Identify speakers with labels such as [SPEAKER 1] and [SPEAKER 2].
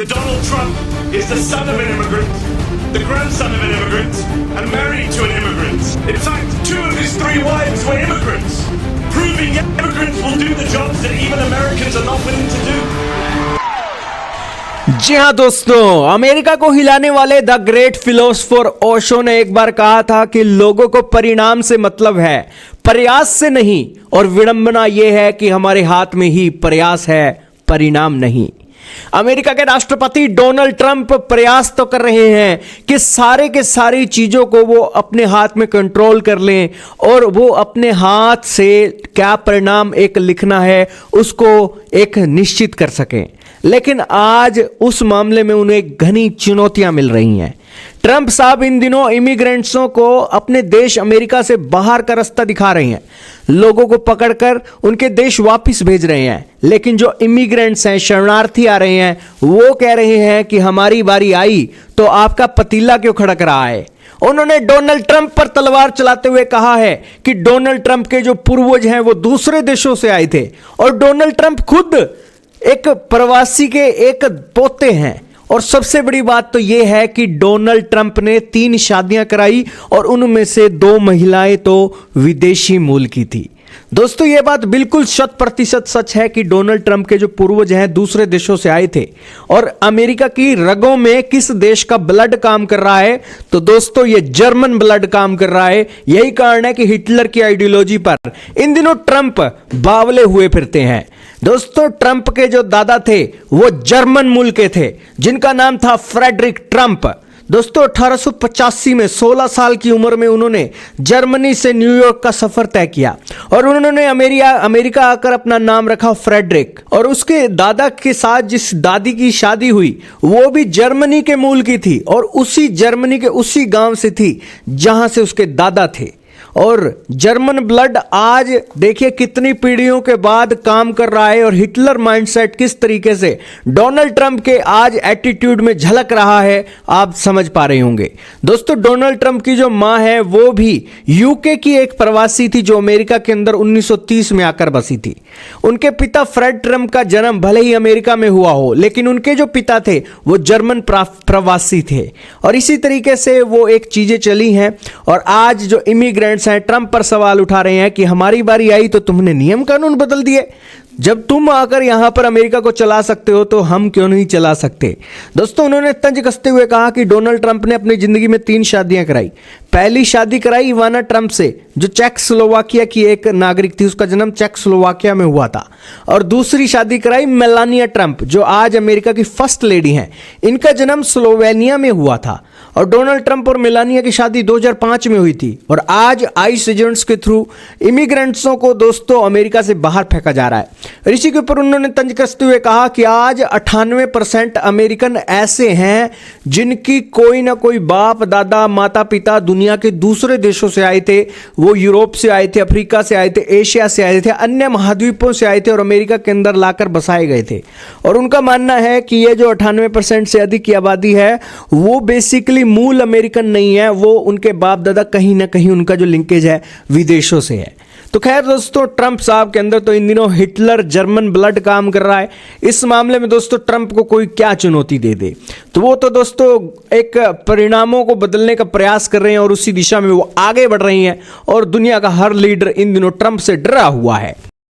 [SPEAKER 1] Donald Trump is the son of an immigrant, the grandson of an immigrant, and married to an immigrant. In fact, 2 of his 3 wives were immigrants, proving immigrants will do the jobs that even Americans are not willing to do.
[SPEAKER 2] जी हाँ दोस्तों, America को हिलाने वाले the great philosopher Osho ने एक बार कहा था कि लोगों को परिणाम से मतलब है, प्रयास से नहीं। और विडंबना यह है कि हमारे हाथ में ही प्रयास है, परिणाम नहीं। अमेरिका के राष्ट्रपति डोनाल्ड ट्रंप प्रयास तो कर रहे हैं कि सारे के सारी चीजों को वो अपने हाथ में कंट्रोल कर लें और वो अपने हाथ से क्या परिणाम एक लिखना है उसको एक निश्चित कर सकें। लेकिन आज उस मामले में उन्हें घनी चुनौतियां मिल रही हैं। ट्रंप साहब इन दिनों इमिग्रेंट्सों को अपने देश अमेरिका से बाहर का रास्ता दिखा रहे हैं, लोगों को पकड़कर उनके देश वापस भेज रहे हैं। लेकिन जो इमिग्रेंट्स हैं, शरणार्थी आ रहे हैं, वो कह रहे हैं कि हमारी बारी आई तो आपका पतीला क्यों खड़क रहा है। उन्होंने डोनाल्ड ट्रंप पर तलवार चलाते हुए कहा है कि डोनाल्ड ट्रंप के जो पूर्वज हैं वो दूसरे देशों से आए थे और डोनाल्ड ट्रंप खुद एक प्रवासी के एक पोते हैं। और सबसे बड़ी बात तो यह है कि डोनाल्ड ट्रंप ने 3 शादियां कराई और उनमें से 2 महिलाएं तो विदेशी मूल की थी। दोस्तों, यह बात बिल्कुल 100% सच है कि डोनाल्ड ट्रंप के जो पूर्वज हैं दूसरे देशों से आए थे। और अमेरिका की रगों में किस देश का ब्लड काम कर रहा है, तो दोस्तों ये जर्मन ब्लड काम कर रहा है। यही कारण है कि हिटलर की आइडियोलॉजी पर इन दिनों ट्रंप बावले हुए फिरते हैं। दोस्तों, ट्रंप के जो दादा थे वो जर्मन मूल के थे, जिनका नाम था फ्रेडरिक ट्रंप। दोस्तों, 1885 में 16 साल की उम्र में उन्होंने जर्मनी से न्यूयॉर्क का सफर तय किया और उन्होंने अमेरिका आकर अपना नाम रखा फ्रेडरिक। और उसके दादा के साथ जिस दादी की शादी हुई वो भी जर्मनी के मूल की थी और उसी जर्मनी के उसी गांव से थी जहां से उसके दादा थे। और जर्मन ब्लड आज देखिए कितनी पीढ़ियों के बाद काम कर रहा है और हिटलर माइंडसेट किस तरीके से डोनाल्ड ट्रंप के आज एटीट्यूड में झलक रहा है, आप समझ पा रहे होंगे। दोस्तों, डोनाल्ड ट्रंप की जो मां है वो भी यूके की एक प्रवासी थी जो अमेरिका के अंदर 1930 में आकर बसी थी। उनके पिता फ्रेड ट्रंप का जन्म भले ही अमेरिका में हुआ हो, लेकिन उनके जो पिता थे वो जर्मन प्रवासी थे। और इसी तरीके से वो एक चीजें चली हैं और आज जो इमिग्रेंट ट्रंप पर सवाल उठा रहे हैं कि हमारी बारी आई तो तुमने नियम कानून बदल दिए। जब तुम आकर यहां पर अमेरिका को चला सकते हो तो हम क्यों नहीं चला सकते। दोस्तों, उन्होंने तंज कसते हुए कहा कि डोनाल्ड ट्रंप ने अपनी जिंदगी में 3 शादियां कराई। पहली शादी कराई इवाना ट्रंप से, जो चेकोस्लोवाकिया की एक नागरिक थी, उसका जन्म चेकोस्लोवाकिया में हुआ था। और दूसरी शादी कराई मेलानिया ट्रंप, जो आज अमेरिका की फर्स्ट लेडी हैं। इनका जन्म स्लोवेनिया में हुआ था। और डोनाल्ड ट्रंप और मेलानिया की शादी 2005 में हुई थी। और आज आइस एजेंट्स के थ्रू इमिग्रेंट्सों को दोस्तों अमेरिका से बाहर फेंका जा रहा है। इसी के ऊपर उन्होंने तंज कसते हुए कहा कि आज 98% अमेरिकन ऐसे हैं जिनकी कोई ना कोई बाप दादा माता पिता दुनिया के दूसरे देशों से आए थे। वो यूरोप से आए थे, अफ्रीका से आए थे, एशिया से आए थे, अन्य महाद्वीपों से आए थे और अमेरिका के अंदर लाकर बसाए गए थे। और उनका मानना है कि ये जो 98% से अधिक की आबादी है वो बेसिकली मूल अमेरिकन नहीं है, वो उनके बाप दादा कहीं ना कहीं उनका जो लिंकेज है विदेशों से है। तो खैर दोस्तों, ट्रंप साहब के अंदर तो इन दिनों हिटलर जर्मन ब्लड काम कर रहा है। इस मामले में दोस्तों ट्रंप को कोई क्या चुनौती दे दे, तो वो तो दोस्तों एक परिणामों को बदलने का प्रयास कर रहे हैं और उसी दिशा में वो आगे बढ़ रही हैं और दुनिया का हर लीडर इन दिनों ट्रंप से डरा हुआ है।